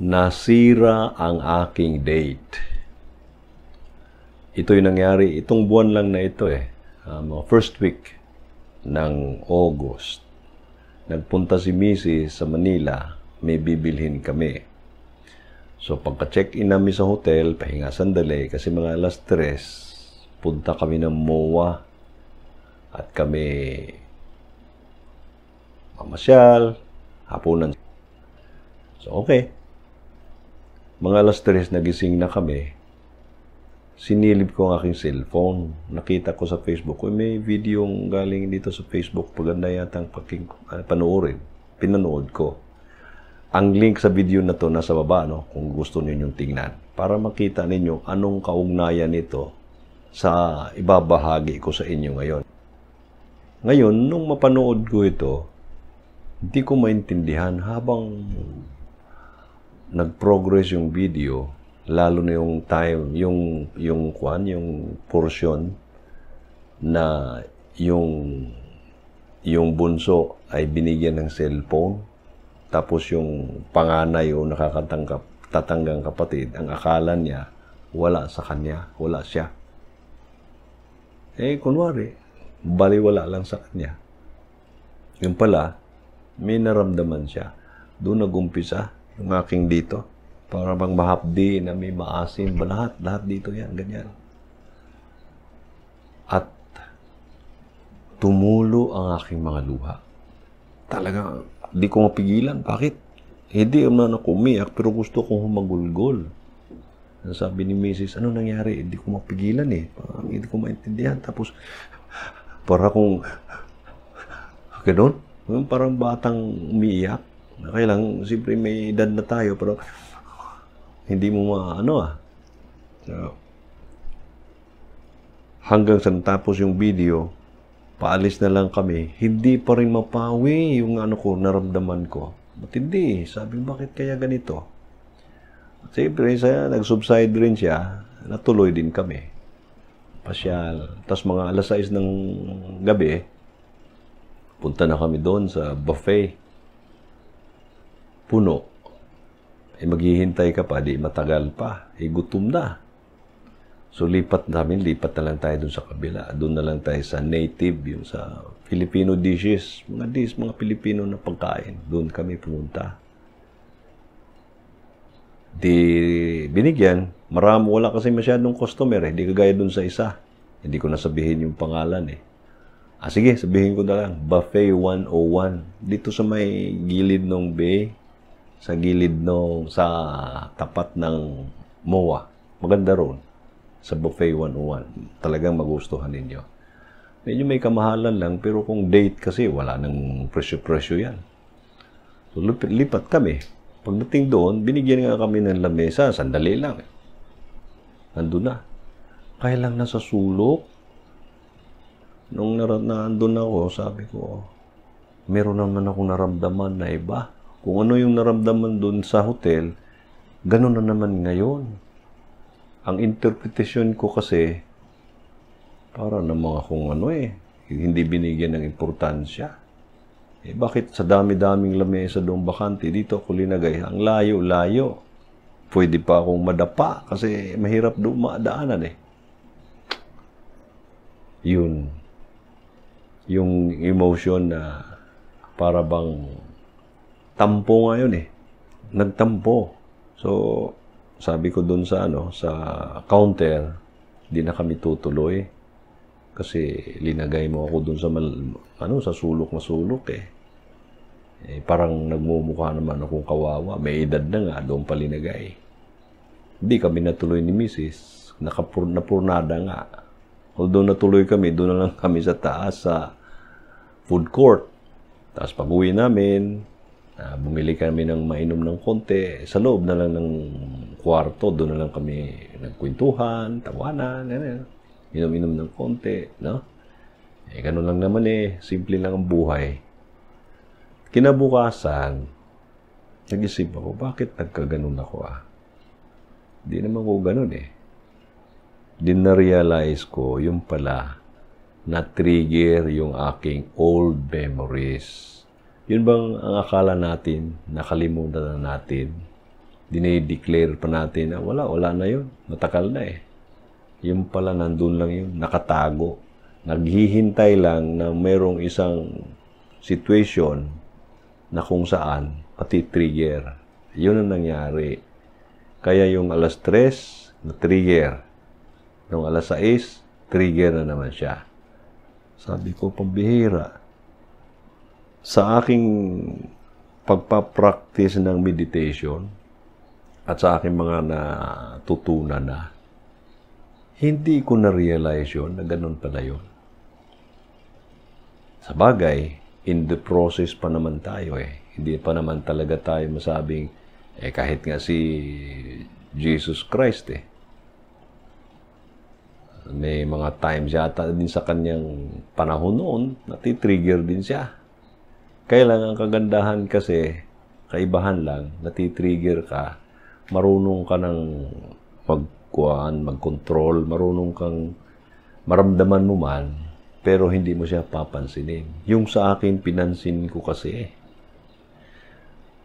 Nasira ang aking date. Ito'y nangyari, itong buwan lang na ito first week ng August. Nagpunta si Mrs. sa Manila, may bibilhin kami. So pagka-check-in namin sa hotel, pahinga sandali, kasi mga alas 3, punta kami ng MOA at kami mamasyal, hapunan. So okay. Mga alas 3 nagising na kami. Sinilip ko ang aking cellphone. Nakita ko sa Facebook, may video galing dito sa Facebook. Paganda yata ang panoorin. Pinanood ko. Ang link sa video na to nasa baba, no? Kung gusto niyo tingnan. Para makita ninyo anong kaugnayan nito sa ibabahagi ko sa inyo ngayon. Ngayon, nung mapanood ko ito, hindi ko maintindihan habang nag-progress yung video, lalo na yung time, yung portion na yung bunso ay binigyan ng cellphone, tapos yung panganay o tatanggang kapatid, ang akala niya wala sa kanya, wala siya. Kunwari, baliwala lang sa kanya. Yung pala, may naramdaman siya. Doon nag-umpisa yung aking dito. Para bang mahapdi na may maasim. Lahat dito yan. Ganyan. At tumulo ang aking mga luha. Talaga, di ko mapigilan. Bakit? Hindi naman ako umiyak, pero gusto kong humagulgol. Sabi ni Mrs., ano nangyari? Hindi ko mapigilan Hindi ko maintindihan. Tapos, para kung gano'n, parang batang umiiyak. Kaya lang, siyempre may edad na tayo, pero hindi mo So, hanggang sa natapos yung video, paalis na lang kami, hindi pa rin mapawi yung naramdaman ko. Matindi. Sabi, bakit kaya ganito? Siyempre, nag-subside rin siya, natuloy din kami. Pasyal. Tapos mga alas 6 ng gabi, punta na kami doon sa buffet. Puno. Maghihintay ka pa, di matagal pa. Gutom na. So, lipat na lang tayo doon sa kabila. Doon na lang tayo sa native, yung sa Filipino dishes. Mga Filipino na pagkain. Doon kami pumunta. Di binigyan. Wala kasi masyadong customer Di kagaya doon sa isa. Hindi ko nasabihin yung pangalan Sige, sabihin ko na lang. Buffet 101. Dito sa may gilid ng bay. Sa gilid sa tapat ng MOA. Maganda roon. Sa Buffet 101. Talagang magustuhan ninyo. Medyo may kamahalan lang, pero kung date kasi, wala nang presyo-presyo yan. So, lipat kami. Pagdating doon, binigyan nga kami ng lamesa. Sandali lang. Nandun na. Kaya lang nasa sulok. Nung nandun ako, sabi ko, meron naman akong naramdaman na iba. Kung ano yung naramdaman doon sa hotel, ganun na naman ngayon. Ang interpretasyon ko kasi, para namang akong hindi binigyan ng importansya. Bakit sa dami-daming lamesa doon bakante, dito ako linagay? Ang layo-layo. Pwede pa akong madapa kasi mahirap doon madaanan Yun. Yung emotion na para bang tampo ngayon Nagtampo. So, sabi ko doon sa sa counter, di na kami tutuloy. Kasi linagay mo ako doon sa sa sulok na sulok parang nagmumukha naman akong kawawa. May edad na nga, doon pa linagay. Hindi kami natuloy ni Mrs. Napurnada nga. Although natuloy kami, doon na lang kami sa taas sa food court. Tapos pag-uwi namin, bumili kami ng mainom ng konti. Sa loob na lang ng kwarto, doon na lang kami nagkwentuhan, tawanan, inom-inom ng konti, no? Ganun lang naman simple lang ang buhay. Kinabukasan, nag-isip ako, bakit nagkaganon ako Di naman ko ganun Di na-realize ko, yung pala, na-trigger yung aking old memories. Yun bang ang akala natin, nakalimutan na natin? dinideclare pa natin na wala na yun. Matakal na eh. Yung pala nandun lang yun, nakatago. Naghihintay lang na mayroong isang situation na kung saan pati trigger. Yun ang nangyari. Kaya yung alas 3, na-trigger. Nung alas 6, trigger na naman siya. Sabi ko, pambihira. Sa aking pagpapractice ng meditation at sa aking mga natutunan na, hindi ko na-realize yun na ganun pala yun. Sa bagay, in the process pa naman tayo eh. Hindi pa naman talaga tayo masabing, kahit nga si Jesus Christ eh. May mga times yata din sa kanyang panahon noon, natitrigger din siya. Kaya lang ang kagandahan kasi, kaibahan lang, natitrigger ka, marunong ka ng mag-control, marunong kang maramdaman mo man, pero hindi mo siya papansinin. Yung sa akin, pinansin ko kasi.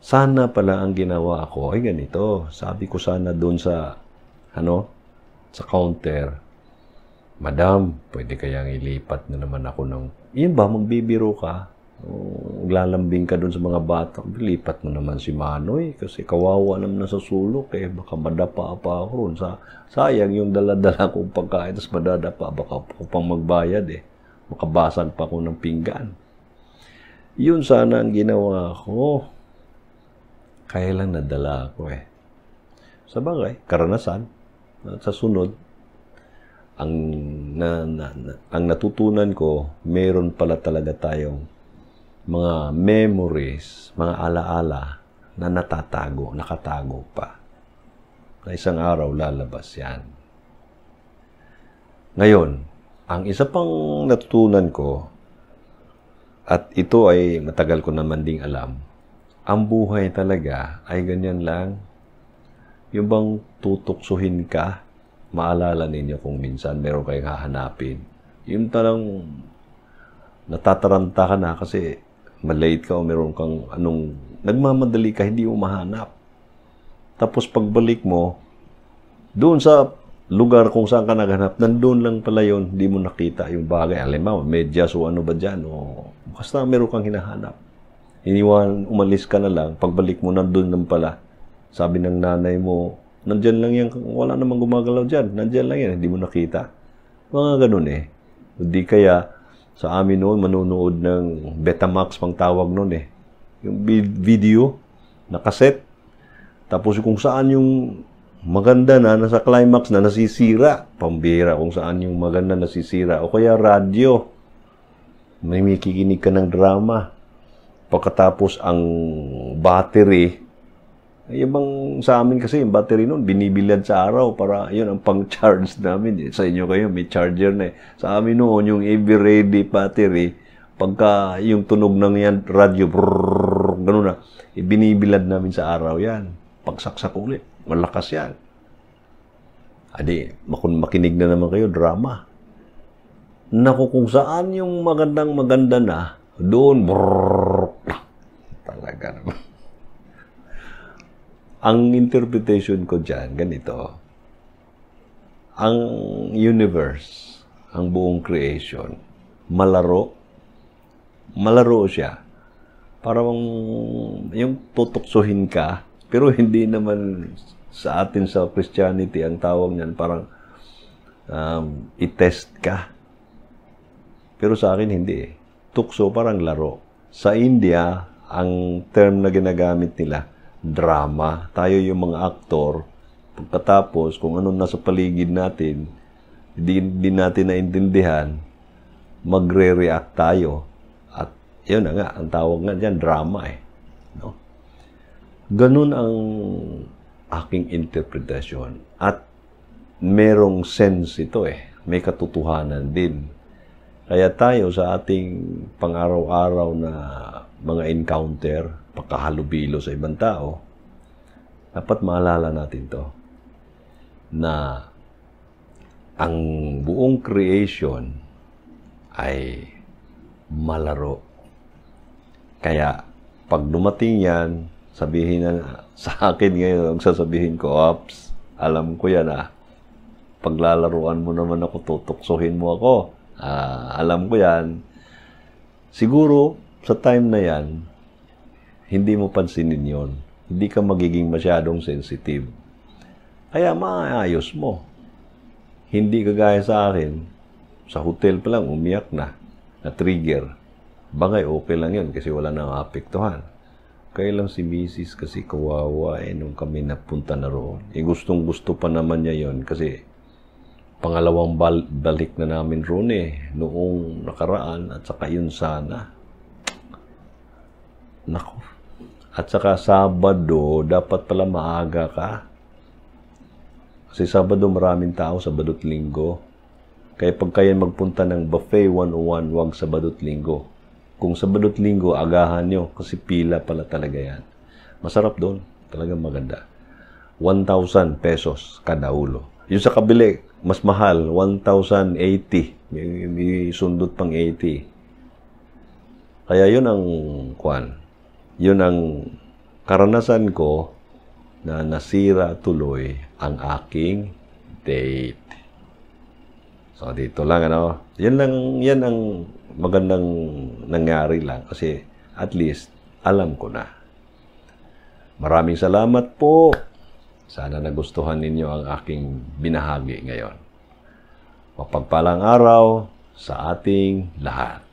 Sana pala ang ginawa ko ay ganito. Sabi ko sana doon sa, sa counter, Madam, pwede kayang ilipat na naman ako ng, yun ba, magbibiro ka? Lalambing ka doon sa mga bata, lipat mo naman si Manoy kasi kawawa naman sa sulok baka madapa pa ako ron. Sayang yung dala-dala kong pagkain tapos madadapa, baka ako pang magbayad makabasag pa ako ng pinggan. Yun sana ang ginawa ko, kaya lang nadala ako sa bagay, karanasan at sa sunod ang natutunan ko, meron pala talaga tayong mga memories, mga alaala na nakatago pa. Na isang araw lalabas yan. Ngayon, ang isa pang natutunan ko, at ito ay matagal ko naman ding alam, ang buhay talaga ay ganyan lang. Yung bang tutuksuhin ka, maalala ninyo kung minsan meron kayong hahanapin. Yung talang natataranta ka na kasi malate ka o meron kang nagmamadali ka, hindi mo mahanap. Tapos pagbalik mo, doon sa lugar kung saan ka naghanap, nandun lang pala yun, hindi mo nakita yung bagay. Alam mo, medyas o ano ba dyan, o basta meron kang hinahanap. Umalis ka na lang, pagbalik mo, nandun lang pala. Sabi ng nanay mo, nandyan lang yan, wala namang gumagalaw dyan, nandyan lang yan, hindi mo nakita. Mga ganun Hindi kaya, sa amin noon, manunood ng Betamax pang tawag noon Yung video, na cassette. Tapos kung saan yung maganda na, nasa climax na, nasisira. Pambira kung saan yung maganda nasisira. O kaya radyo. May kikinig ka ng drama. Pagkatapos ang battery, yung bang sa amin kasi, yung battery noon, binibilad sa araw para yun ang pang-charge namin. Sa inyo kayo, may charger na Sa amin noon, yung ever-ready battery, pagka yung tunog ng yan, radyo, brrrr, gano'n na, binibilad namin sa araw yan. Pagsaksak ulit, malakas yan. Adi, makinig na naman kayo, drama. Naku, kung saan yung maganda na, doon, brrrr, talaga naman. Ang interpretation ko dyan, ganito. Ang universe, ang buong creation, malaro siya. Parang yung tutuksuhin ka, pero hindi naman sa atin sa Christianity, ang tawag niyan, parang i-test ka. Pero sa akin, hindi Tukso, parang laro. Sa India, ang term na ginagamit nila, drama. Tayo yung mga aktor, pagkatapos kung ano nasa paligid natin, hindi natin naintindihan, magre-react tayo. At yun na nga, ang tawag nga dyan, drama No? Ganun ang aking interpretasyon. At merong sense ito May katotohanan din. Kaya tayo sa ating pang-araw-araw na mga encounter, pagkahalubilo sa ibang tao, dapat maalala natin to na ang buong creation ay malaro. Kaya pag dumating yan, Sa akin ngayon, ang sasabihin ko, Ops, alam ko yan paglalaruan mo naman ako, tutuksohin mo ako. Alam ko yan. Siguro, sa time na yan, hindi mo pansinin yon. Hindi ka magiging masyadong sensitive. Kaya maayos mo. Hindi kagaya sa akin, sa hotel pa lang, umiyak na trigger. Bagay, okay lang yun kasi wala nang apektuhan. Kaya lang si Mrs. kasi kawawa nung kami napunta na roon. Gustong gusto pa naman niya yon kasi pangalawang balik na namin roon noong nakaraan at saka yun sana. Nako. At saka Sabado, dapat pala maaga ka. Kasi Sabado maraming tao, Sabado at Linggo. Kaya pag kayo magpunta ng Buffet 101, wag Sabado at Linggo. Kung Sabado at Linggo, agahan nyo kasi pila pala talaga yan. Masarap doon. Talagang maganda. 1,000 pesos kada ulo. Yung sa kabili, mas mahal, 1,080. May sundot pang 80. Kaya yun ang yun ang karanasan ko na nasira tuloy ang aking date. So, dito lang, yan ang magandang nangyari lang kasi at least alam ko na. Maraming salamat po. Sana nagustuhan ninyo ang aking binahagi ngayon. Mapagpalang araw sa ating lahat.